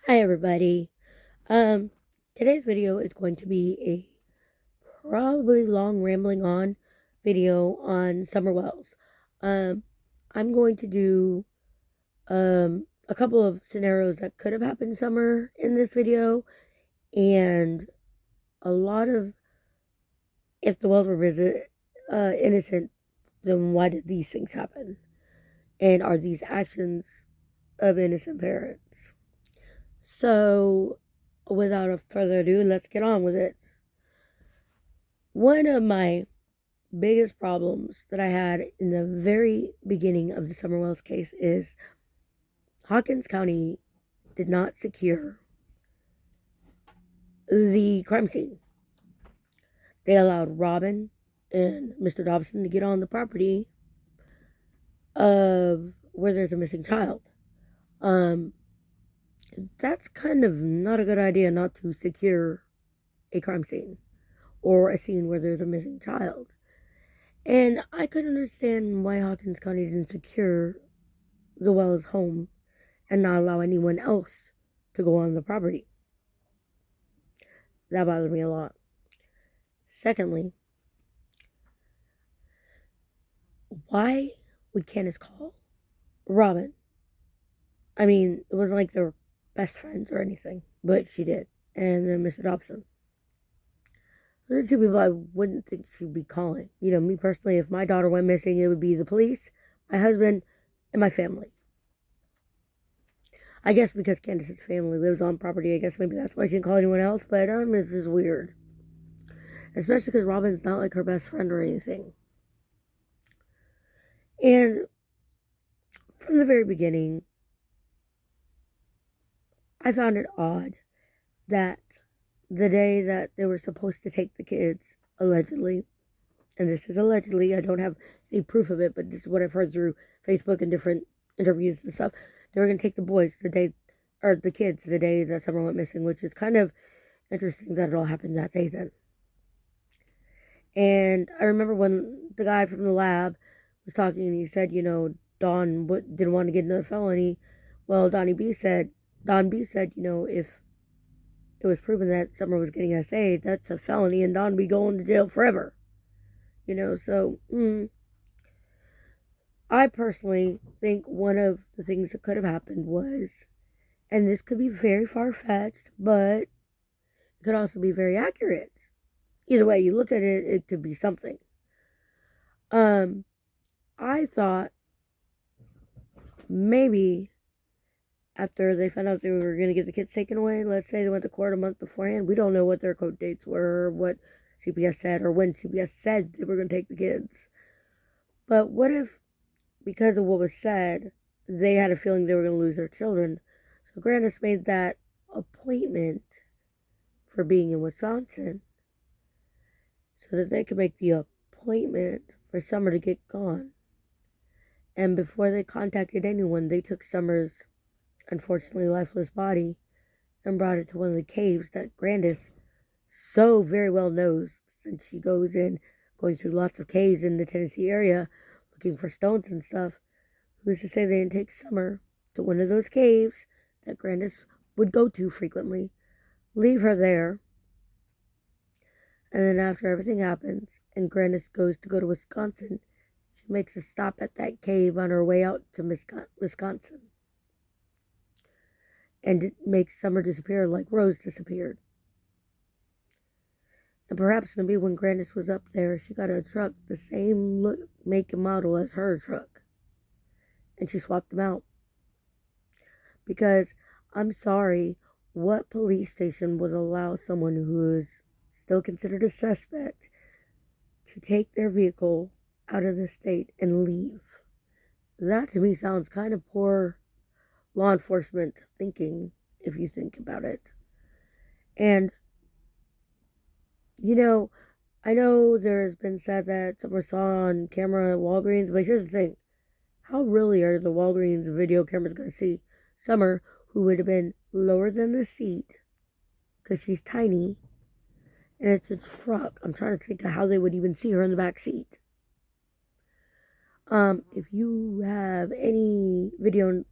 Hi everybody. Um, Today's video is going to be a probably long rambling on video on summer wells. Um, I'm going to do a couple of scenarios that could have happened summer in this video, and a lot of if the wells were innocent, then why did these things happen? And are these actions of innocent parents? So, without further ado, let's get on with it. One of my biggest problems that I had in the very beginning of the Summer Wells case is Hawkins County did not secure the crime scene. They allowed Robin and Mr. Dobson to get on the property of where there's a missing child. Um, that's kind of not a good idea not to secure a crime scene or a scene where there's a missing child. And I could understand why Hawkins County didn't secure the Wells home and not allow anyone else to go on the property. That bothered me a lot. Secondly, why would Candace call Robin? I mean, it wasn't like they were best friends or anything, but she did. And then Mr. Dobson. Those are two people I wouldn't think she'd be calling. You know, me personally, if my daughter went missing, it would be the police, my husband, and my family. I guess because Candace's family lives on property, I guess maybe that's why she didn't call anyone else, but it's just weird. Especially because Robin's not like her best friend or anything. And from the very beginning, I found it odd that the day that they were supposed to take the kids, allegedly, and this is allegedly, I don't have any proof of it, but this is what I've heard through Facebook and different interviews and stuff, they were going to take the boys the day, or the kids the day that Summer went missing, which is kind of interesting that it all happened that day then. And I remember when the guy from the lab was talking and he said, Don didn't want to get another felony. Well, Don B said, if it was proven that Summer was getting SA, that's a felony and Don be going to jail forever. So I personally think one of the things that could have happened was, and this could be very far-fetched, but it could also be very accurate. Either way you look at it, it could be something. I thought maybe after they found out they were going to get the kids taken away, let's say they went to court a month beforehand, we don't know what their court dates were, or what CPS said, or when CPS said they were going to take the kids. But what if, because of what was said, they had a feeling they were going to lose their children? So Grandis made that appointment for being in Wisconsin so that they could make the appointment for Summer to get gone. And before they contacted anyone, they took Summer's unfortunately lifeless body and brought it to one of the caves that Grandis so very well knows, since she goes in, going through lots of caves in the Tennessee area looking for stones and stuff. Who's to say they didn't take Summer to one of those caves that Grandis would go to frequently, leave her there, and then after everything happens and Grandis goes to Wisconsin, she makes a stop at that cave on her way out to Wisconsin. And it makes Summer disappear like Rose disappeared. And perhaps maybe when Grandis was up there, she got a truck the same look, make, and model as her truck. And she swapped them out. Because, I'm sorry, what police station would allow someone who is still considered a suspect to take their vehicle out of the state and leave? That to me sounds kind of poor law enforcement thinking, if you think about it. And, I know there's been said that Summer saw on camera at Walgreens, but here's the thing. How really are the Walgreens video cameras going to see Summer, who would have been lower than the seat, because she's tiny, and it's a truck? I'm trying to think of how they would even see her in the back seat. If you have any video,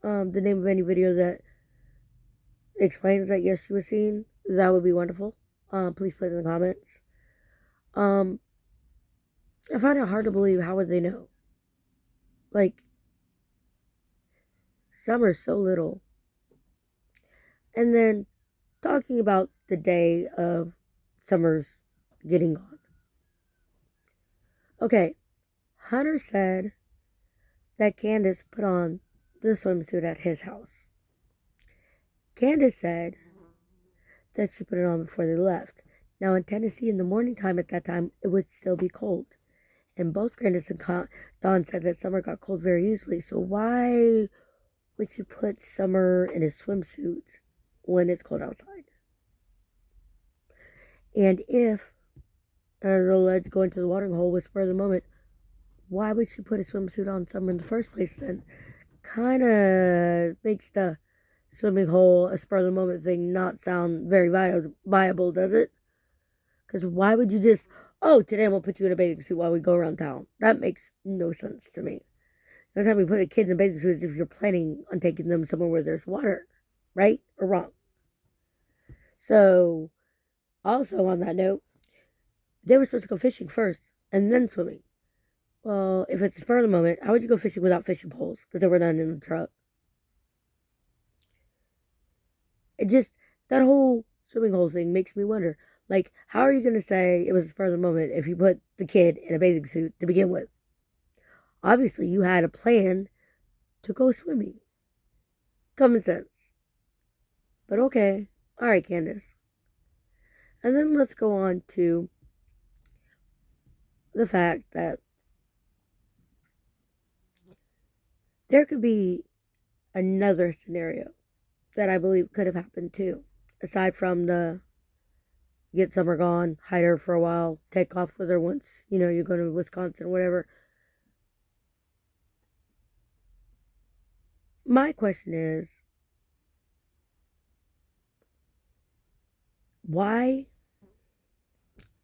the name of any video that explains that yes, she was seen, that would be wonderful. Please put it in the comments. I find it hard to believe. How would they know? Like, Summer's so little. And then talking about the day of Summer's getting gone. Okay, Hunter said that Candace put on the swimsuit at his house. Candace said that she put it on before they left. Now in Tennessee in the morning time at that time, it would still be cold. And both Candace and Dawn said that Summer got cold very easily. So why would she put Summer in a swimsuit when it's cold outside? And if the legs go into the watering hole was spur of the moment, why would she put a swimsuit on Summer in the first place then? Kind of makes the swimming hole a spur of the moment thing not sound very viable, does it? Because why would you just, oh, today I'm going to put you in a bathing suit while we go around town? That makes no sense to me. The only time you put a kid in a bathing suit is if you're planning on taking them somewhere where there's water, right or wrong. So, also on that note, they were supposed to go fishing first and then swimming. Well, if it's a spur of the moment, how would you go fishing without fishing poles? Because there were none in the truck. It just, that whole swimming hole thing makes me wonder. Like, how are you going to say it was a spur of the moment if you put the kid in a bathing suit to begin with? Obviously, you had a plan to go swimming. Common sense. But okay. Alright, Candace. And then let's go on to the fact that there could be another scenario that I believe could have happened too. Aside from the get Summer gone, hide her for a while, take off with her once, you go to Wisconsin, whatever. My question is, why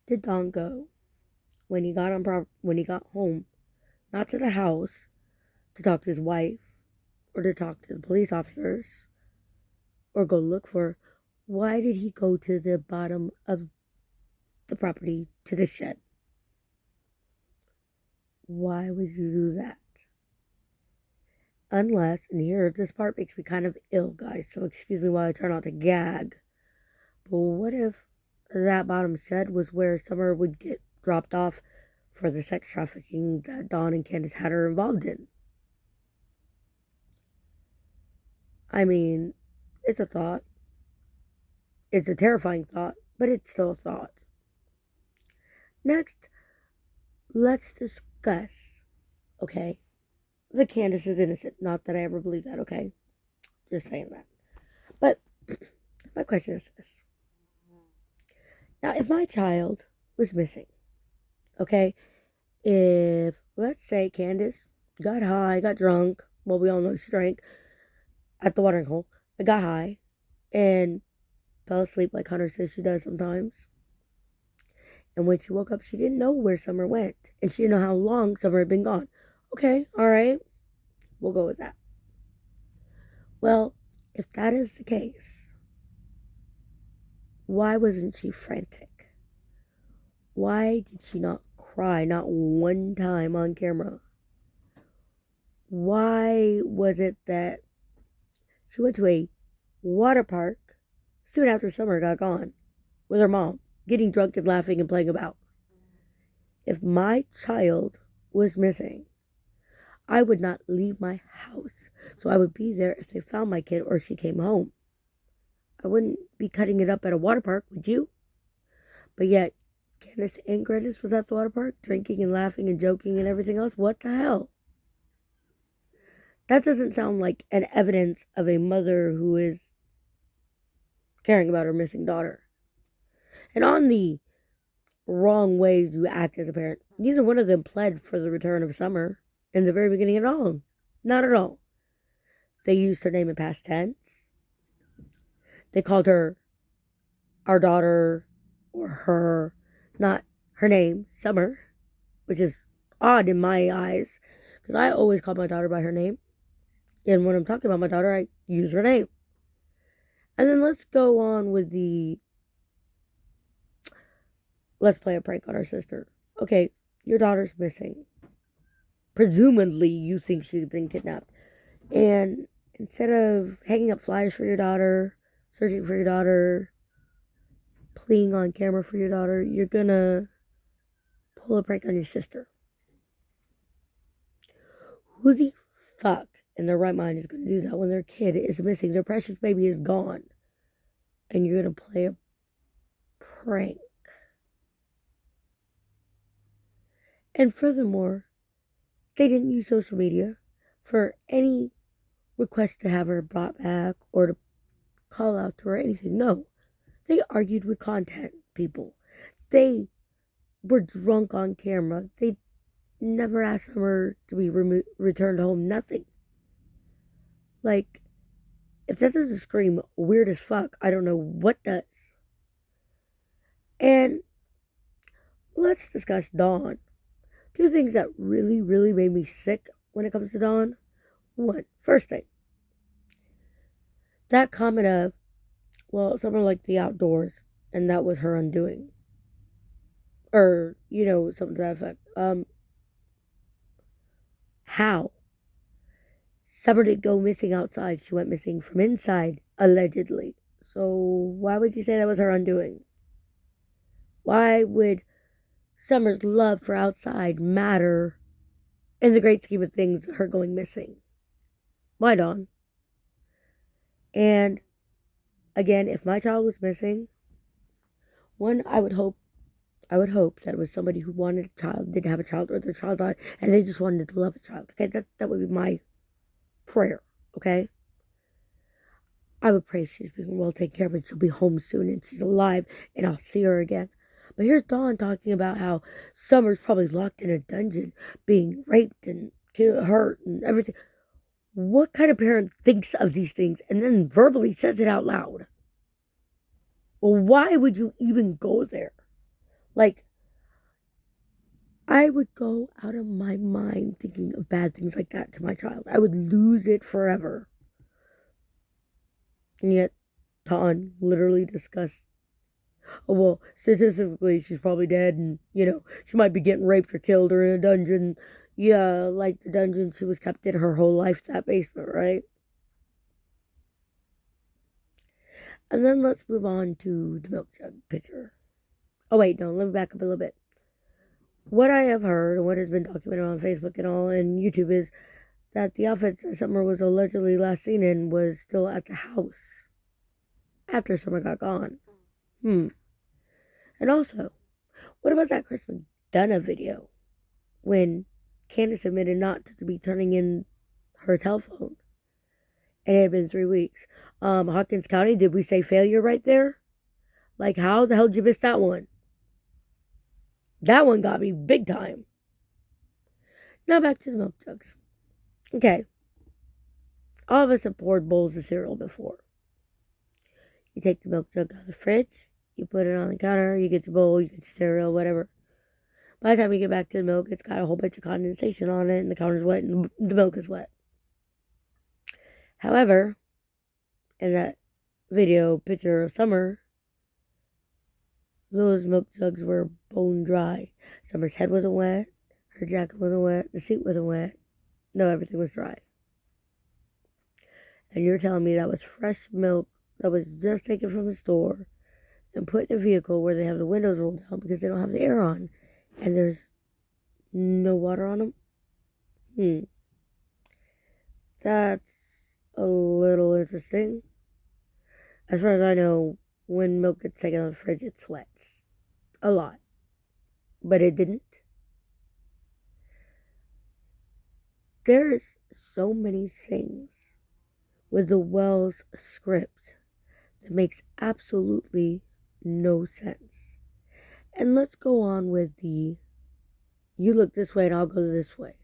did Don go when he got home, not to the house to talk to his wife or to talk to the police officers or go look for her? Why did he go to the bottom of the property to the shed? Why would you do that? Unless, and here, this part makes me kind of ill, guys, so excuse me while I try not to gag. But what if that bottom shed was where Summer would get dropped off for the sex trafficking that Dawn and Candace had her involved in? I mean, it's a thought. It's a terrifying thought, but it's still a thought. Next, let's discuss, okay, the Candace is innocent. Not that I ever believe that, okay? Just saying that. But my question is this. Now, if my child was missing, okay, if, let's say, Candace got high, got drunk, well, we all know she drank at the watering hole, I got high, and fell asleep like Hunter says she does sometimes. And when she woke up, she didn't know where Summer went, and she didn't know how long Summer had been gone. Okay, alright, we'll go with that. Well, if that is the case, why wasn't she frantic? Why did she not cry, not one time on camera? Why was it that she went to a water park soon after Summer got gone with her mom, getting drunk and laughing and playing about? If my child was missing, I would not leave my house, so I would be there if they found my kid or she came home. I wouldn't be cutting it up at a water park, would you? But yet, Candace and Grannis was at the water park, drinking and laughing and joking and everything else. What the hell? That doesn't sound like an evidence of a mother who is caring about her missing daughter. And on the wrong ways you act as a parent, neither one of them pled for the return of Summer in the very beginning at all. Not at all. They used her name in past tense. They called her our daughter or her, not her name, Summer, which is odd in my eyes because I always call my daughter by her name. And when I'm talking about my daughter, I use her name. And then let's go on with let's play a prank on our sister. Okay, your daughter's missing. Presumably, you think she's been kidnapped. And instead of hanging up flyers for your daughter, searching for your daughter, pleading on camera for your daughter, you're gonna pull a prank on your sister. Who the fuck in their right mind is gonna do that when their kid is missing? Their precious baby is gone. And you're gonna play a prank. And furthermore, they didn't use social media for any request to have her brought back or to call out to her or anything. No. They argued with content people. They were drunk on camera. They never asked her to be returned home. Nothing. Like, if that doesn't scream weird as fuck, I don't know what does. And let's discuss Dawn. Two things that really, really made me sick when it comes to Dawn. One, first thing, that comment of, well, someone liked the outdoors, and that was her undoing. Or, something to that effect. How? Summer didn't go missing outside. She went missing from inside, allegedly. So why would you say that was her undoing? Why would Summer's love for outside matter in the great scheme of things, her going missing? Why, Dawn? And again, if my child was missing, one, I would hope that it was somebody who wanted a child, didn't have a child, or their child died, and they just wanted to love a child. Okay, that would be my prayer. Okay, I would pray she's being well taken care of and she'll be home soon and she's alive and I'll see her again. But here's Dawn talking about how Summer's probably locked in a dungeon, being raped and hurt and everything. What kind of parent thinks of these things and then verbally says it out loud? Well, why would you even go there? Like, I would go out of my mind thinking of bad things like that to my child. I would lose it forever. And yet, Dawn literally discussed, oh, well, statistically, she's probably dead, and, she might be getting raped or killed or in a dungeon. Yeah, like the dungeon she was kept in her whole life, that basement, right? And then let's move on to the milk jug picture. Oh, wait, no, let me back up a little bit. What I have heard, and what has been documented on Facebook and all, and YouTube, is that the outfit that Summer was allegedly last seen in was still at the house after Summer got gone. And also, what about that Chris McDonough video when Candace admitted not to be turning in her telephone? And it had been 3 weeks. Hawkins County, did we say failure right there? Like, how the hell did you miss that one? That one got me big time. Now back to the milk jugs. Okay. All of us have poured bowls of cereal before. You take the milk jug out of the fridge, you put it on the counter, you get your bowl, you get your cereal, whatever. By the time you get back to the milk, it's got a whole bunch of condensation on it, and the counter's wet, and the milk is wet. However, in that video picture of Summer, those milk jugs were bone dry. Summer's head wasn't wet, her jacket wasn't wet, the seat wasn't wet. No, everything was dry. And you're telling me that was fresh milk that was just taken from the store and put in a vehicle where they have the windows rolled down because they don't have the air on, and there's no water on them? That's a little interesting. As far as I know, when milk gets taken out of the fridge, it sweats. A lot. But it didn't. There's so many things with the Wells script that makes absolutely no sense. And let's go on with the, you look this way and I'll go this way.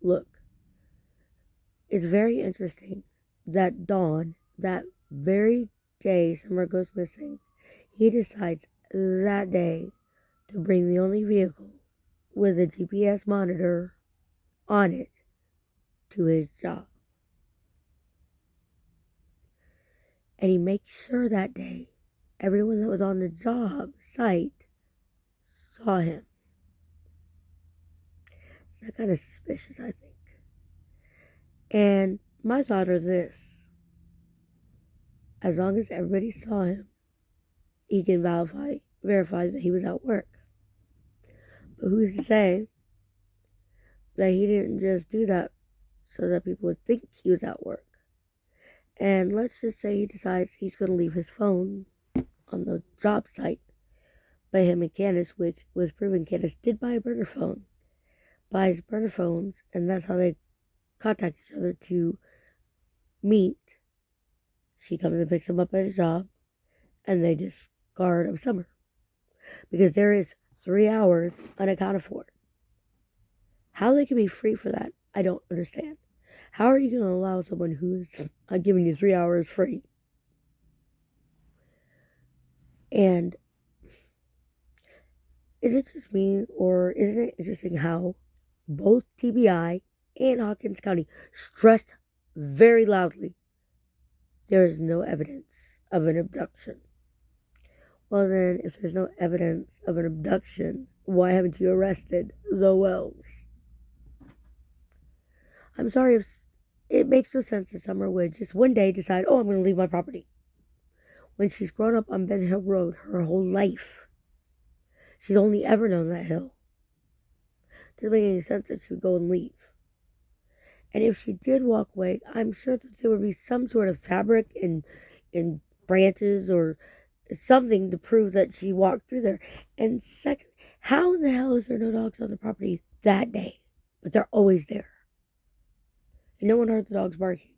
Look, it's very interesting that Dawn, that very day Summer goes missing, he decides that day to bring the only vehicle with a GPS monitor on it to his job. And he makes sure that day everyone that was on the job site saw him. So that kind of suspicious, I think. And my thought is this: as long as everybody saw him, he can verify that he was at work. But who's to say that he didn't just do that so that people would think he was at work? And let's just say he decides he's going to leave his phone on the job site by him and Candace, which was proven Candace did buy a burner phone, buys burner phones, and that's how they contact each other to meet. She comes and picks him up at his job, and they discard of Summer. Because there is 3 hours unaccounted for. How they can be free for that, I don't understand. How are you going to allow someone who is giving you 3 hours free? And is it just me, or isn't it interesting how both TBI and Hawkins County stressed very loudly there is no evidence of an abduction? Well then, if there's no evidence of an abduction, why haven't you arrested the Wells? I'm sorry if it makes no sense that Summer would just one day decide, oh, I'm going to leave my property. When she's grown up on Ben Hill Road her whole life. She's only ever known that hill. It doesn't make any sense that she would go and leave. And if she did walk away, I'm sure that there would be some sort of fabric in branches or something to prove that she walked through there. And second, how in the hell is there no dogs on the property that day? But they're always there. And no one heard the dogs barking.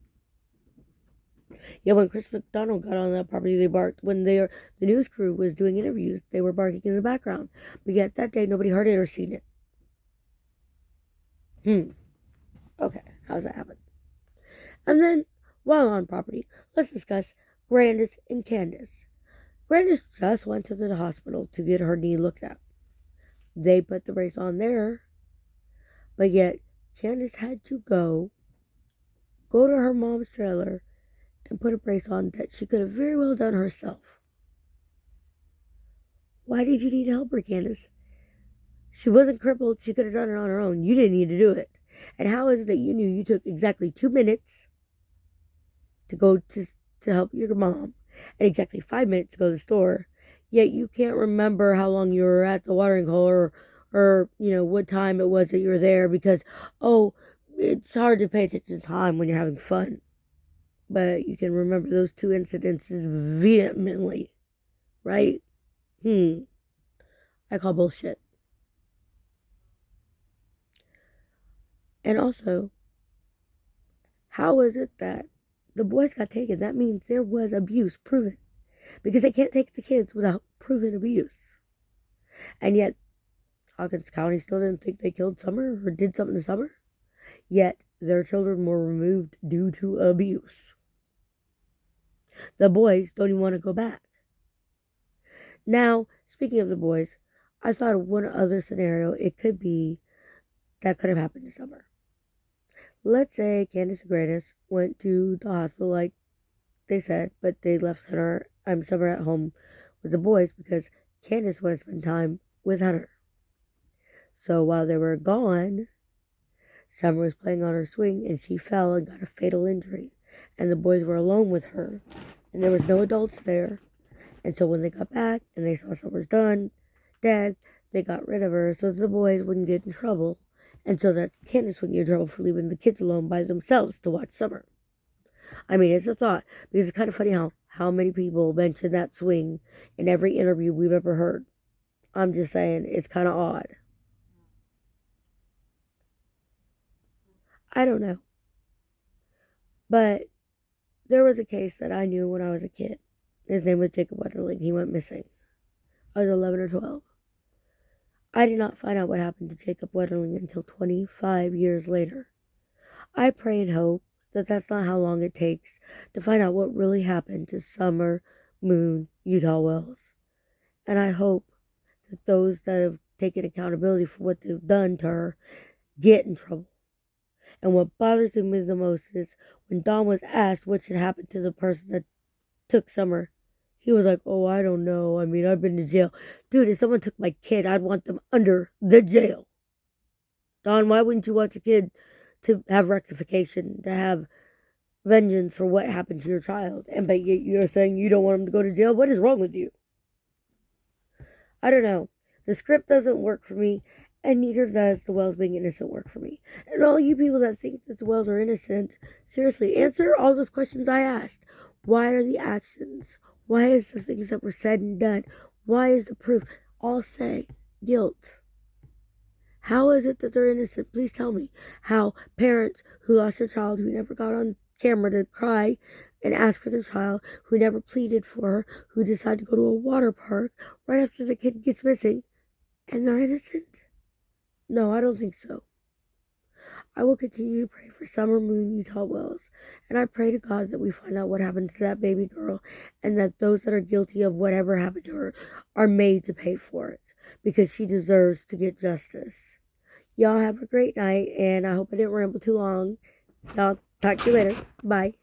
Yeah, when Chris McDonald got on that property, they barked. When the news crew was doing interviews, they were barking in the background. But yet that day, nobody heard it or seen it. Okay, how's that happen? And then, while on property, let's discuss Grandis and Candace. Grandis just went to the hospital to get her knee looked at. They put the brace on there, but yet Candace had to go to her mom's trailer and put a brace on that she could have very well done herself. Why did you need help her, Candace? She wasn't crippled. She could have done it on her own. You didn't need to do it. And how is it that you knew you took exactly 2 minutes to go to help your mom and exactly 5 minutes to go to the store, yet you can't remember how long you were at the watering hole or what time it was that you were there because, it's hard to pay attention to time when you're having fun. But you can remember those 2 incidences vehemently, right? I call bullshit. And also, how is it that the boys got taken? That means there was abuse proven. Because they can't take the kids without proven abuse. And yet, Hawkins County still didn't think they killed Summer or did something to Summer. Yet, their children were removed due to abuse. The boys don't even want to go back. Now, speaking of the boys, I thought of one other scenario it could be that could have happened to Summer. Let's say Candace and Grandis went to the hospital like they said, but they left Summer at home with the boys because Candace wanted to spend time with Hunter. So while they were gone, Summer was playing on her swing and she fell and got a fatal injury. And the boys were alone with her. And there was no adults there. And so when they got back and they saw Summer's dead, they got rid of her so the boys wouldn't get in trouble. And so that Candace wouldn't get in trouble for leaving the kids alone by themselves to watch Summer. I mean, it's a thought, because it's kind of funny how many people mention that swing in every interview we've ever heard. I'm just saying, it's kind of odd. I don't know. But there was a case that I knew when I was a kid. His name was Jacob Wetterling. He went missing. I was 11 or 12. I did not find out what happened to Jacob Wetterling until 25 years later. I pray and hope that that's not how long it takes to find out what really happened to Summer Moon Utah Wells. And I hope that those that have taken accountability for what they've done to her get in trouble. And what bothers me the most is when Dawn was asked what should happen to the person that took Summer. He was like, oh, I don't know. I mean, I've been to jail. Dude, if someone took my kid, I'd want them under the jail. Don, why wouldn't you want your kid to have rectification, to have vengeance for what happened to your child? And but you're saying you don't want him to go to jail? What is wrong with you? I don't know. The script doesn't work for me, and neither does the Wells being innocent work for me. And all you people that think that the Wells are innocent, seriously, answer all those questions I asked. Why are the actions? Why is the things that were said and done? Why is the proof? All say guilt. How is it that they're innocent? Please tell me. How parents who lost their child, who never got on camera to cry and ask for their child, who never pleaded for her, who decide to go to a water park right after the kid gets missing, and they're innocent? No, I don't think so. I will continue to pray for Summer Moon Utah Wells, and I pray to God that we find out what happened to that baby girl, and that those that are guilty of whatever happened to her are made to pay for it, because she deserves to get justice. Y'all have a great night, and I hope I didn't ramble too long. Y'all talk to you later. Bye.